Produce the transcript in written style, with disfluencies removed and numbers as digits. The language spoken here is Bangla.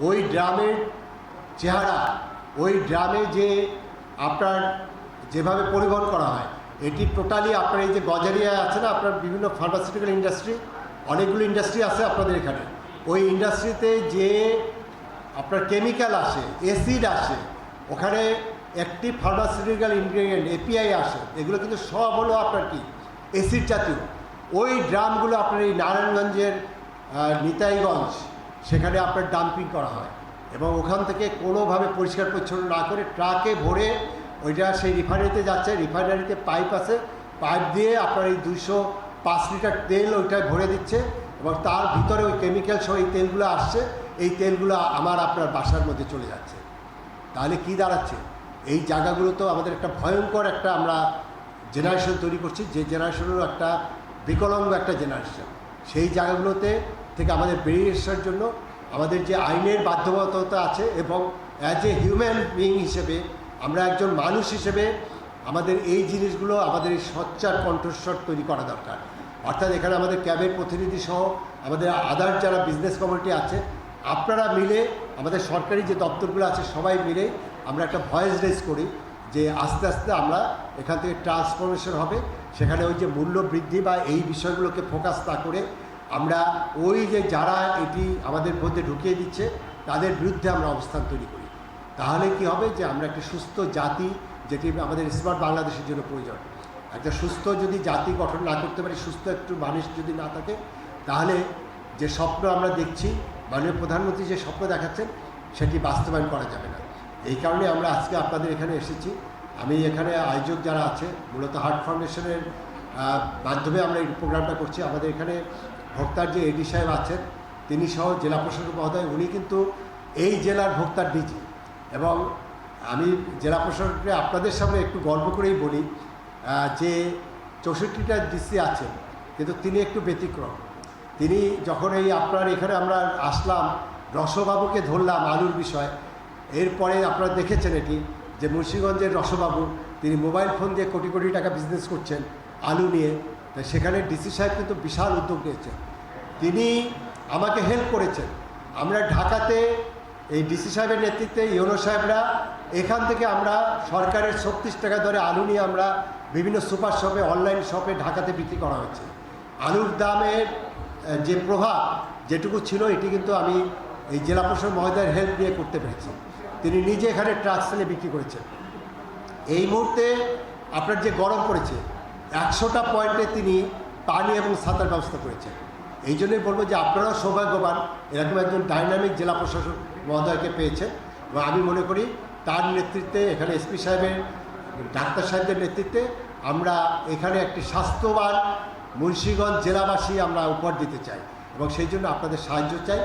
ওই ড্রামের চেহারা, ওই ড্রামে যে আপনার যেভাবে পরিবহন করা হয়, এটি টোটালি আপনার এই যে গজারিয়ায় আছে না, আপনার বিভিন্ন ফার্মাসিউটিক্যাল ইন্ডাস্ট্রি, অনেকগুলো ইন্ডাস্ট্রি আছে আপনাদের এখানে। ওই ইন্ডাস্ট্রিতে যে আপনার কেমিক্যাল আসে, অ্যাসিড আসে, ওখানে অ্যাক্টিভ ফার্মাসিউটিক্যাল ইনগ্রেডিয়েন্ট এপিআই আসে, এগুলো কিন্তু সব হলো আপনার কি অ্যাসিড জাতীয়। ওই ড্রামগুলো আপনার এই নারায়ণগঞ্জের নিতাইগঞ্জ সেখানে আপনার ডাম্পিং করা হয় এবং ওখান থেকে কোনোভাবে পরিষ্কার পরিচ্ছন্ন না করে ট্রাকে ভরে ওইটা সেই রিফাইনারিতে যাচ্ছে। রিফাইনারিতে পাইপ আছে, পাইপ দিয়ে আপনার এই 205 লিটার তেল ওইটায় ভরে দিচ্ছে এবং তার ভিতরে ওই কেমিক্যাল সহ এই তেলগুলো আসছে। এই তেলগুলো আমার আপনার বাসার মধ্যে চলে যাচ্ছে। তাহলে কি দাঁড়াচ্ছে? এই জায়গাগুলো তো আমাদের একটা ভয়ঙ্কর একটা আমরা জেনারেশন তৈরি করছি, যে জেনারেশনেরও একটা বিকলাঙ্গ একটা জেনারেশন। সেই জায়গাগুলোতে থেকে আমাদের বেরিয়ে আসার জন্য আমাদের যে আইনের বাধ্যবাধকতা আছে এবং অ্যাজ এ হিউম্যান বিইং হিসেবে, আমরা একজন মানুষ হিসেবে আমাদের এই জিনিসগুলো, আমাদের এই সোচ্চার কণ্ঠস্বর তৈরি করা দরকার। অর্থাৎ এখানে আমাদের ক্যাবের প্রতিনিধি সহ আমাদের আদার যারা বিজনেস কমিউনিটি আছে, আপনারা মিলে আমাদের সরকারি যে দপ্তরগুলো আছে সবাই মিলে আমরা একটা ভয়েস রেজ করি যে আস্তে আস্তে আমরা এখান থেকে ট্রান্সফরমেশন হবে। সেখানে ওই যে মূল্য বৃদ্ধি বা এই বিষয়গুলোকে ফোকাস না করে আমরা ওই যে যারা এটি আমাদের মধ্যে ঢুকিয়ে দিচ্ছে তাদের বিরুদ্ধে আমরা অবস্থান তৈরি করি। তাহলে কি হবে যে আমরা একটা সুস্থ জাতি, যেটি আমাদের স্মার্ট বাংলাদেশের জন্য প্রয়োজন। একটা সুস্থ যদি জাতি গঠন না করতে পারি, সুস্থ একটু মানুষ যদি না থাকে, তাহলে যে স্বপ্ন আমরা দেখছি, মাননীয় প্রধানমন্ত্রী যে স্বপ্ন দেখাচ্ছেন সেটি বাস্তবায়ন করা যাবে না। এই কারণে আমরা আজকে আপনাদের এখানে এসেছি। আমি এখানে আয়োজক যারা আছে, মূলত হার্ট ফাউন্ডেশনের মাধ্যমে আমরা এই প্রোগ্রামটা করছি। আমাদের এখানে ভোক্তার যে এডি সাহেব আছেন, তিনি সহ জেলা প্রশাসক মহোদয়, উনি কিন্তু এই জেলার ভোক্তার ডিজি। এবং আমি জেলা প্রশাসককে আপনাদের সামনে একটু গর্ব করেই বলি যে 64টা ডিসি আছেন, কিন্তু তিনি একটু ব্যতিক্রম। তিনি যখন এই আপনার এখানে আমরা আসলাম, রসবাবুকে ধরলাম আলুর বিষয়, এরপরে আপনারা দেখেছেন এটি যে মুন্সিগঞ্জের রসবাবু, তিনি মোবাইল ফোন দিয়ে কোটি কোটি টাকা বিজনেস করছেন আলু নিয়ে। তাই সেখানে ডিসি সাহেব কিন্তু বিশাল উদ্যোগ নিয়েছেন, তিনি আমাকে হেল্প করেছেন। আমরা ঢাকাতে এই ডিসি সাহেবের নেতৃত্বে ইউনো সাহেবরা এখান থেকে আমরা সরকারের 36 টাকা দরে আলু নিয়ে আমরা বিভিন্ন সুপার শপে, অনলাইন শপে ঢাকাতে বিক্রি করা হয়েছে। আলুর দামের যে প্রভাব যেটুকু ছিল, এটি কিন্তু আমি এই জেলা প্রশাসক মহোদয়ের হেল্প নিয়ে করতে পেরেছি। তিনি নিজে এখানে ট্রাক সেলে বিক্রি করেছেন। এই মুহূর্তে আপনার যে গরম পড়েছে, 100টা পয়েন্টে তিনি পানি এবং ছাতার ব্যবস্থা করেছেন। এই জন্যই বলবো যে আপনারাও সৌভাগ্যবান এরকম একজন ডাইনামিক জেলা প্রশাসক মহোদয়কে পেয়েছেন। এবং আমি মনে করি তার নেতৃত্বে, এখানে এসপি সাহেবের, ডাক্তার সাহেবদের নেতৃত্বে আমরা এখানে একটি স্বাস্থ্যবান মুন্সিগঞ্জ জেলাবাসী আমরা উপহার দিতে চাই এবং সেই জন্য আপনাদের সাহায্য চাই।